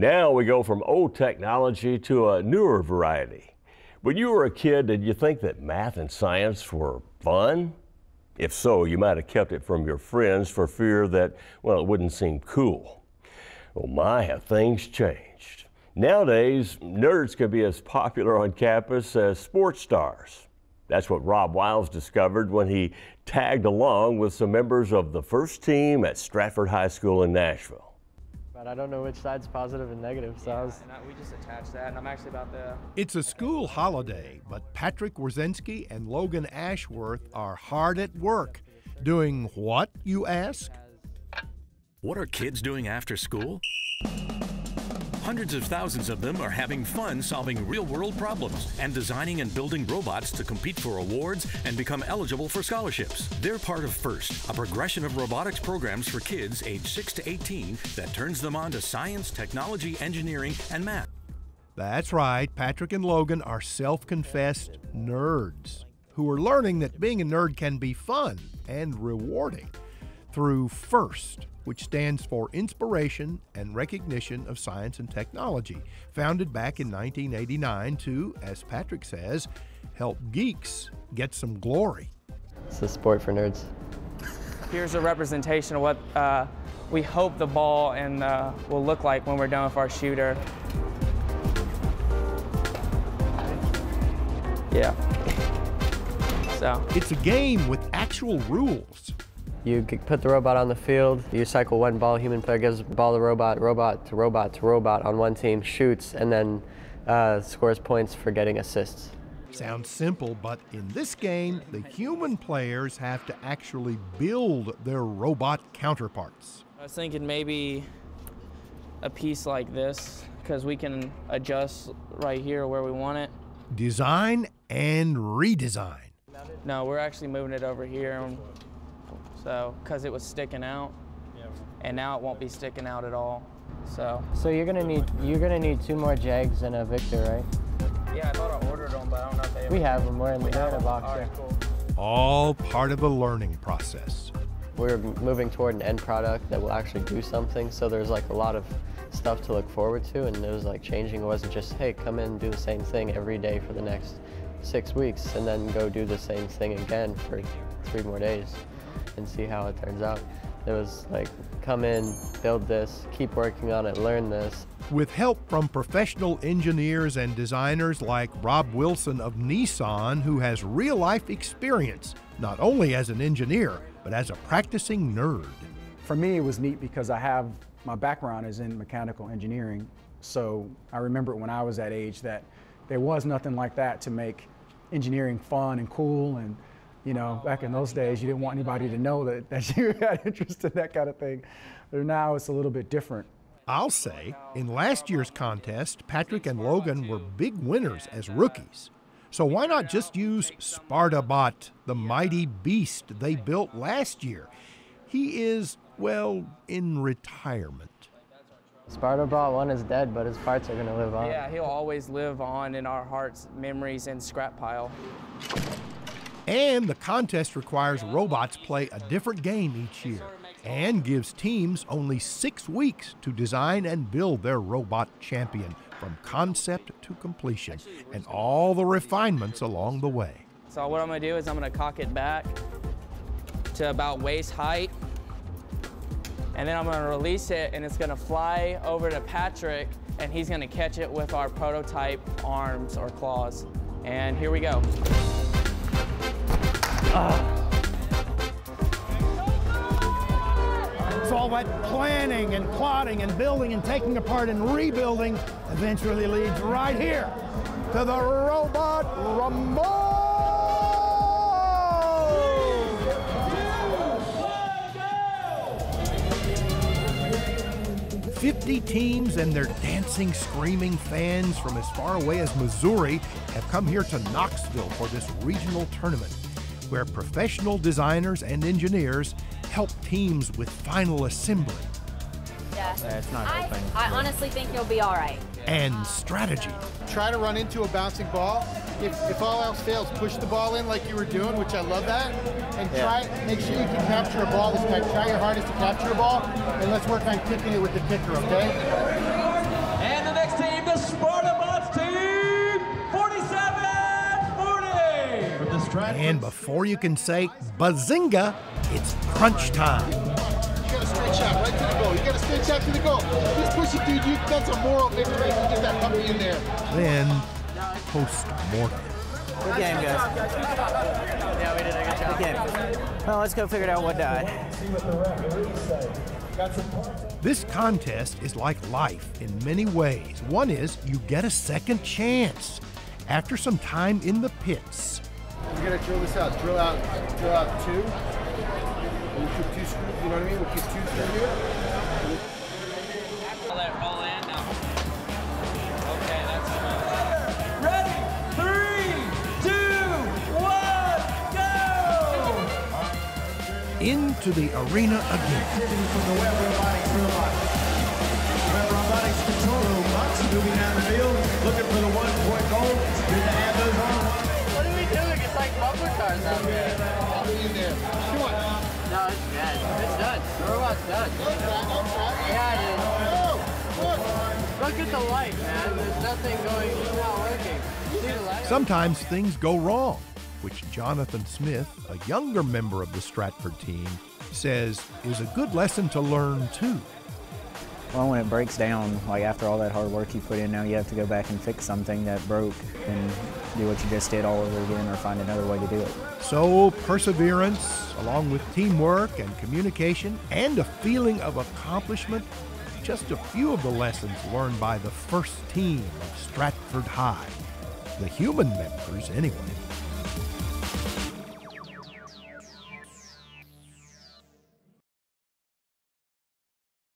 Now we go from old technology to a newer variety. When you were a kid, did you think that math and science were fun? If so, you might have kept it from your friends for fear that, well, it wouldn't seem cool. Well, my, have things changed. Nowadays, nerds can be as popular on campus as sports stars. That's what Rob Wiles discovered when he tagged along with some members of the first team at Stratford High School in Nashville. But I don't know which side's positive and negative, so we just attached that, and I'm actually about to... It's a school holiday, but Patrick Wierzynski and Logan Ashworth are hard at work. Doing what, you ask? What are kids doing after school? Hundreds of thousands of them are having fun solving real-world problems and designing and building robots to compete for awards and become eligible for scholarships. They're part of FIRST, a progression of robotics programs for kids aged 6 to 18 that turns them on to science, technology, engineering, and math. That's right, Patrick and Logan are self-confessed nerds who are learning that being a nerd can be fun and rewarding through FIRST, which stands for Inspiration and Recognition of Science and Technology, founded back in 1989 to, as Patrick says, help geeks get some glory. it's a sport for nerds. Here's a representation of what we hope the ball will look like when we're done with our shooter. Yeah. So. It's a game with actual rules. You put the robot on the field, you cycle one ball, human player gives the ball to robot, robot to robot to robot on one team, shoots, and then scores points for getting assists. Sounds simple, but in this game, the human players have to actually build their robot counterparts. I was thinking maybe a piece like this, because we can adjust right here where we want it. Design and redesign. No, we're actually moving it over here. So, because it was sticking out, and now it won't be sticking out at all. So you're gonna need 2 more Jags and a Victor, right? Yeah, I thought I ordered them, but I don't know if they. We have them. We're in the box. All right, cool. All part of the learning process. We're moving toward an end product that will actually do something. So there's like a lot of stuff to look forward to, and it was like changing. It wasn't just, hey, come in and do the same thing every day for the next 6 weeks, and then go do the same thing again for 3 more days. And see how it turns out. It was like, come in, build this, keep working on it, learn this. With help from professional engineers and designers like Rob Wilson of Nissan, who has real-life experience, not only as an engineer, but as a practicing nerd. For me, it was neat because my background is in mechanical engineering, so I remember when I was that age that there was nothing like that to make engineering fun and cool. And you know, back in those days, you didn't want anybody to know that you had interest in that kind of thing. But now it's a little bit different. I'll say, in last year's contest, Patrick and Logan were big winners as rookies. So why not just use Sparta Bot, the mighty beast they built last year? He is, well, in retirement. Sparta Bot 1 is dead, but his parts are gonna live on. Yeah, he'll always live on in our hearts, memories, and scrap pile. And the contest requires robots play a different game each year and gives teams only 6 weeks to design and build their robot champion from concept to completion and all the refinements along the way. So what I'm gonna do is I'm gonna cock it back to about waist height, and then I'm gonna release it, and it's gonna fly over to Patrick, and he's gonna catch it with our prototype arms or claws. And here we go. It's all that planning and plotting and building and taking apart and rebuilding eventually leads right here to the robot Rumble! 50 teams and their dancing, screaming fans from as far away as Missouri have come here to Knoxville for this regional tournament, where professional designers and engineers help teams with final assembly. Yeah. It's not open. I honestly think you'll be all right. And strategy. Try to run into a bouncing ball. If all else fails, push the ball in like you were doing, which I love that. And make sure you can capture a ball this time. Try your hardest to capture a ball, and let's work on kicking it with the kicker, okay? And before you can say bazinga, it's crunch time. You got a straight shot right to the goal. You got a straight shot to the goal. Just push it, dude. That's a moral victory if you get that puppy in there. Then post-mortem. Good game, guys. Yeah, we did a good job. Good game. Well, let's go figure out what died. This contest is like life in many ways. One is you get a second chance after some time in the pits. We're gonna drill this out. Drill out two. We'll keep two screws. You know what I mean? We'll keep two screws here. Let it roll in now. Okay, that's good. Ready? 3, 2, 1, go! Into the arena again. From the Web Robotics control robots moving down the field, looking for the 1-point goal. Good to have those on. What are we doing? It's like bumper cars out there. I'll be in there. Come on. No, it's dead. It's done. The robot's done. Yeah, it is. Look at the light, man. There's nothing going, it's not working. See the light? Sometimes things go wrong, which Jonathan Smith, a younger member of the Stratford team, says is a good lesson to learn too. Well, when it breaks down, like after all that hard work you put in, now you have to go back and fix something that broke and do what you just did all over again or find another way to do it. So perseverance, along with teamwork and communication and a feeling of accomplishment, just a few of the lessons learned by the first team of Stratford High. The human members, anyway.